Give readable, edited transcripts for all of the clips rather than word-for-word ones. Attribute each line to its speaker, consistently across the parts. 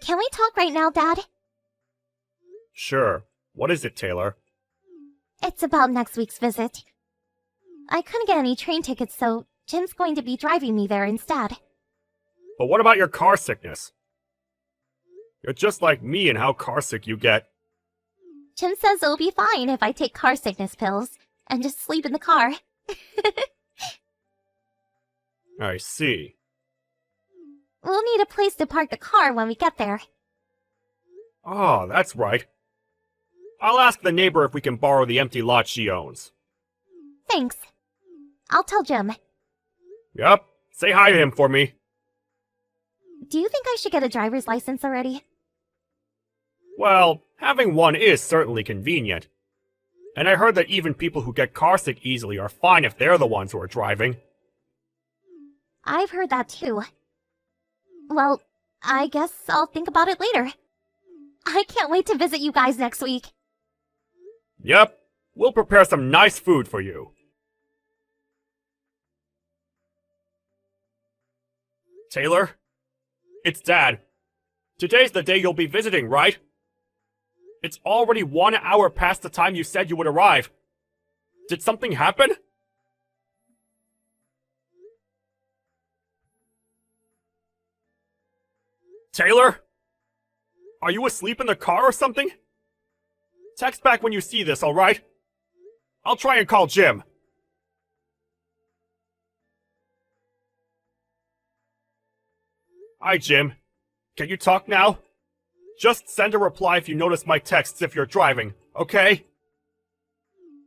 Speaker 1: Can we talk right now, Dad?
Speaker 2: Sure. What is it, Taylor?
Speaker 1: It's about next week's visit. I couldn't get any train tickets, so Jim's going to be driving me there instead.
Speaker 2: But what about your car sickness? You're just like me in how carsick you get.
Speaker 1: Jim says it'll be fine if I take car sickness pills and just sleep in the car.
Speaker 2: I see.
Speaker 1: We'll need a place to park the car when we get there.
Speaker 2: Oh, that's right. I'll ask the neighbor if we can borrow the empty lot she owns.
Speaker 1: Thanks. I'll tell Jim.
Speaker 2: Yup. Say hi to him for me.
Speaker 1: Do you think I should get a driver's license already?
Speaker 2: Well, having one is certainly convenient. And I heard that even people who get carsick easily are fine if they're the ones who are driving.
Speaker 1: I've heard that too. Well, I guess I'll think about it later. I can't wait to visit you guys next week.
Speaker 2: Yep. We'll prepare some nice food for you. Taylor? It's Dad. Today's the day you'll be visiting, right? It's already 1 hour past the time you said you would arrive. Did something happen? Taylor? Are you asleep in the car or something? Text back when you see this, alright? I'll try and call Jim. Hi, Jim. Can you talk now? Just send a reply if you notice my texts if you're driving, okay?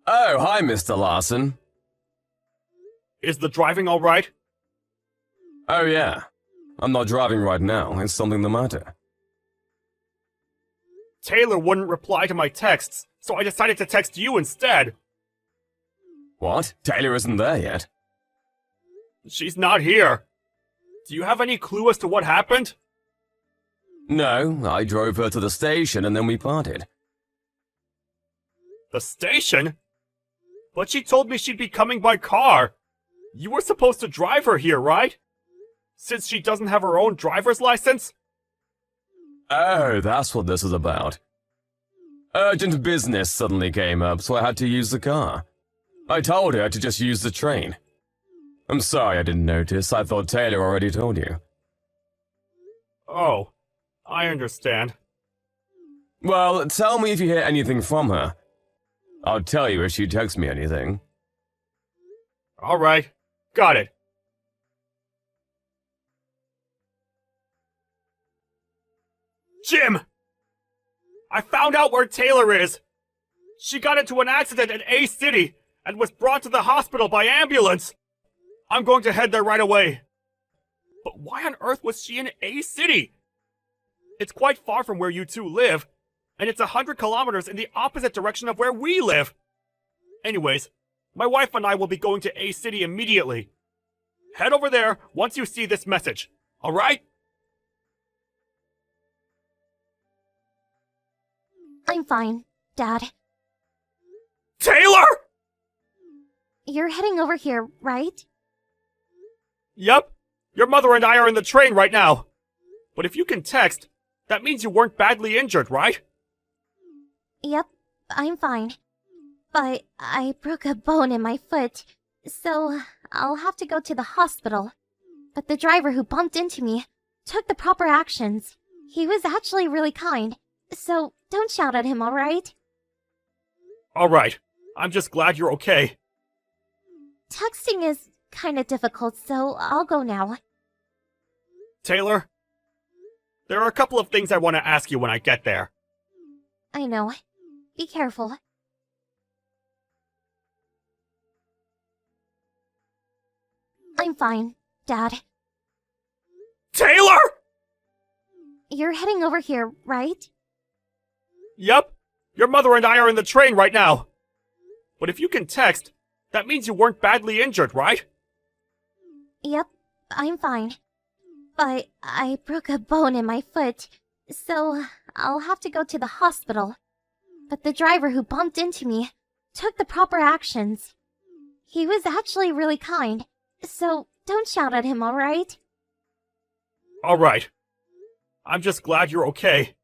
Speaker 3: Oh, hi, Mr. Larson.
Speaker 2: Is the driving alright?
Speaker 3: Oh, yeah. I'm not driving right now. Is something the matter?
Speaker 2: Taylor wouldn't reply to my texts, so I decided to text you instead.
Speaker 3: What? Taylor isn't there yet.
Speaker 2: She's not here. Do you have any clue as to what happened?
Speaker 3: No, I drove her to the station and then we parted.
Speaker 2: The station? But she told me she'd be coming by car. You were supposed to drive her here, right? Since she doesn't have her own driver's license?
Speaker 3: Oh, that's what this is about. Urgent business suddenly came up, so I had to use the car. I told her to just use the train. I'm sorry I didn't notice. I thought Taylor already told you.
Speaker 2: Oh, I understand.
Speaker 3: Well, tell me if you hear anything from her. I'll tell you if she texts me anything.
Speaker 2: Alright, got it. Jim! I found out where Taylor is! She got into an accident at A City and was brought to the hospital by ambulance! I'm going to head there right away. But why on earth was she in A City? It's quite far from where you two live, and it's 100 kilometers in the opposite direction of where we live. Anyways, my wife and I will be going to A City immediately. Head over there once you see this message, alright?
Speaker 1: I'm fine, Dad.
Speaker 2: Taylor!
Speaker 1: You're heading over here, right?
Speaker 2: Yep. Your mother and I are in the train right now. But if you can text, that means you weren't badly injured, right?
Speaker 1: Yep, I'm fine. But I broke a bone in my foot, so I'll have to go to the hospital. But the driver who bumped into me took the proper actions. He was actually really kind, so don't shout at him, alright?
Speaker 2: Alright. I'm just glad you're okay.
Speaker 1: Texting is kinda difficult, so I'll go now.
Speaker 2: Taylor, there are a couple of things I want to ask you when I get there.
Speaker 1: I know. Be careful. I'm fine, Dad.
Speaker 2: Taylor!
Speaker 1: You're heading over here, right?
Speaker 2: Yep. Your mother and I are in the train right now. But if you can text, that means you weren't badly injured, right?
Speaker 1: Yep, I'm fine. But I broke a bone in my foot, so I'll have to go to the hospital. But the driver who bumped into me took the proper actions. He was actually really kind, so don't shout at him, alright?
Speaker 2: Alright. I'm just glad you're okay.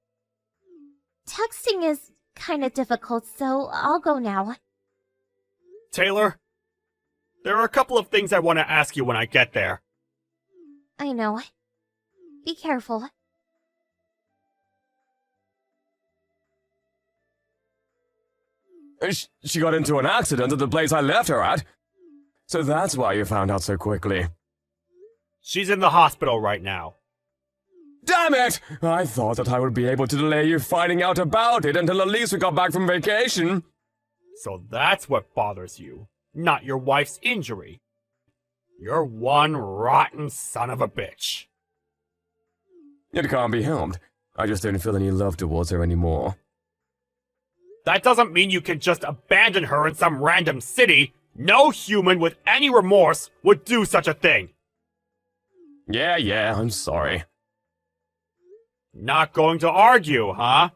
Speaker 1: Texting is kinda difficult, so I'll go now.
Speaker 2: Taylor, there are a couple of things I want to ask you when I get there.
Speaker 1: I know. Be careful.
Speaker 3: She got into an accident at the place I left her at. So that's why you found out so quickly.
Speaker 2: She's in the hospital right now.
Speaker 3: Damn it! I thought that I would be able to delay you finding out about it until at least we got back from vacation.
Speaker 2: So that's what bothers you, not your wife's injury. You're one rotten son of a bitch.
Speaker 3: It can't be helped. I just don't feel any love towards her anymore.
Speaker 2: That doesn't mean you can just abandon her in some random city. No human with any remorse would do such a thing.
Speaker 3: Yeah, I'm sorry.
Speaker 2: Not going to argue, huh?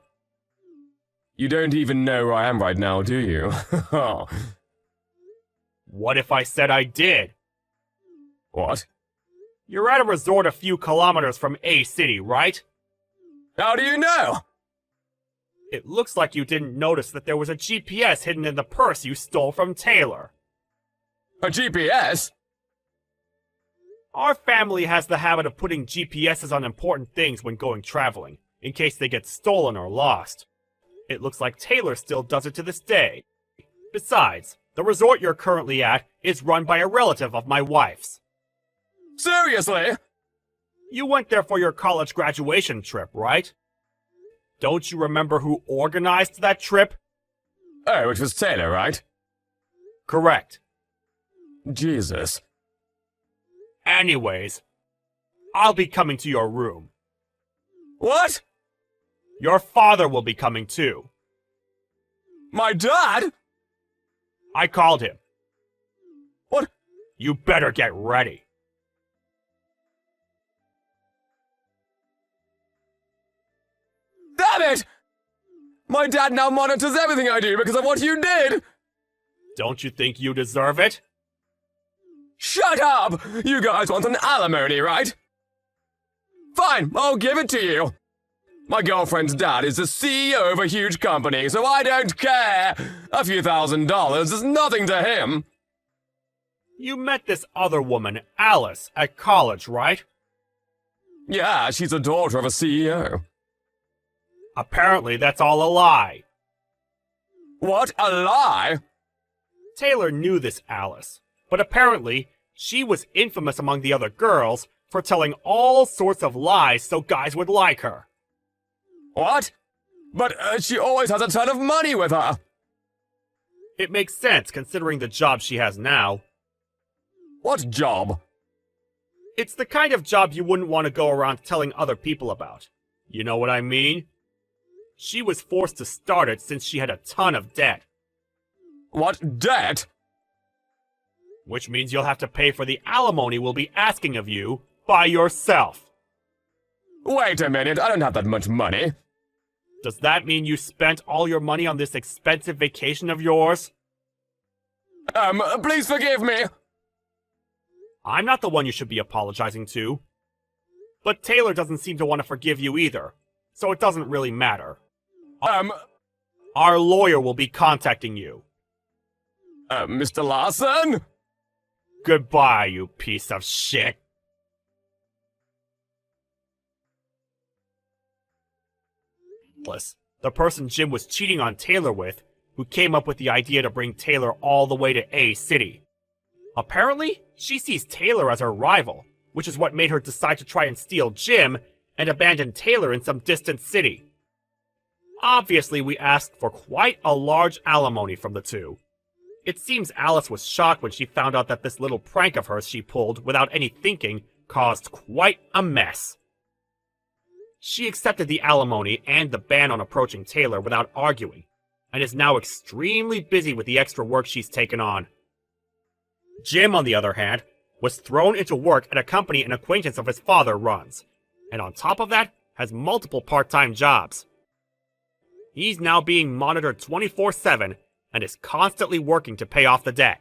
Speaker 3: You don't even know where I am right now, do you?
Speaker 2: What if I said I did?
Speaker 3: What?
Speaker 2: You're at a resort a few kilometers from A City, right?
Speaker 3: How do you know?
Speaker 2: It looks like you didn't notice that there was a GPS hidden in the purse you stole from Taylor.
Speaker 3: A GPS?
Speaker 2: Our family has the habit of putting GPSs on important things when going traveling, in case they get stolen or lost. It looks like Taylor still does it to this day. Besides, the resort you're currently at is run by a relative of my wife's.
Speaker 3: Seriously?
Speaker 2: You went there for your college graduation trip, right? Don't you remember who organized that trip?
Speaker 3: Oh, it was Taylor, right?
Speaker 2: Correct.
Speaker 3: Jesus.
Speaker 2: Anyways, I'll be coming to your room.
Speaker 3: What?
Speaker 2: Your father will be coming too.
Speaker 3: My dad?
Speaker 2: I called him.
Speaker 3: What?
Speaker 2: You better get ready.
Speaker 3: Damn it! My dad now monitors everything I do because of what you did!
Speaker 2: Don't you think you deserve it?
Speaker 3: Shut up! You guys want an alimony, right? Fine, I'll give it to you. My girlfriend's dad is the CEO of a huge company, so I don't care. A few $1,000s is nothing to him.
Speaker 2: You met this other woman, Alice, at college, right?
Speaker 3: Yeah, she's a daughter of a CEO.
Speaker 2: Apparently that's all a lie.
Speaker 3: What? A lie?
Speaker 2: Taylor knew this Alice, but apparently she was infamous among the other girls for telling all sorts of lies so guys would like her.
Speaker 3: What? But she always has a ton of money with her.
Speaker 2: It makes sense considering the job she has now.
Speaker 3: What job?
Speaker 2: It's the kind of job you wouldn't want to go around telling other people about. You know what I mean? She was forced to start it since she had a ton of debt.
Speaker 3: What debt?
Speaker 2: Which means you'll have to pay for the alimony we'll be asking of you by yourself.
Speaker 3: Wait a minute, I don't have that much money.
Speaker 2: Does that mean you spent all your money on this expensive vacation of yours?
Speaker 3: Please forgive me.
Speaker 2: I'm not the one you should be apologizing to. But Taylor doesn't seem to want to forgive you either, so it doesn't really matter. Our lawyer will be contacting you.
Speaker 3: Mr. Larson?
Speaker 2: Goodbye, you piece of shit. The person Jim was cheating on Taylor with, who came up with the idea to bring Taylor all the way to A City. Apparently, she sees Taylor as her rival, which is what made her decide to try and steal Jim and abandon Taylor in some distant city. Obviously, we asked for quite a large alimony from the two. It seems Alice was shocked when she found out that this little prank of hers she pulled without any thinking caused quite a mess. She accepted the alimony and the ban on approaching Taylor without arguing, and is now extremely busy with the extra work she's taken on. Jim, on the other hand, was thrown into work at a company an acquaintance of his father runs, and on top of that, has multiple part-time jobs. He's now being monitored 24/7 and is constantly working to pay off the debt.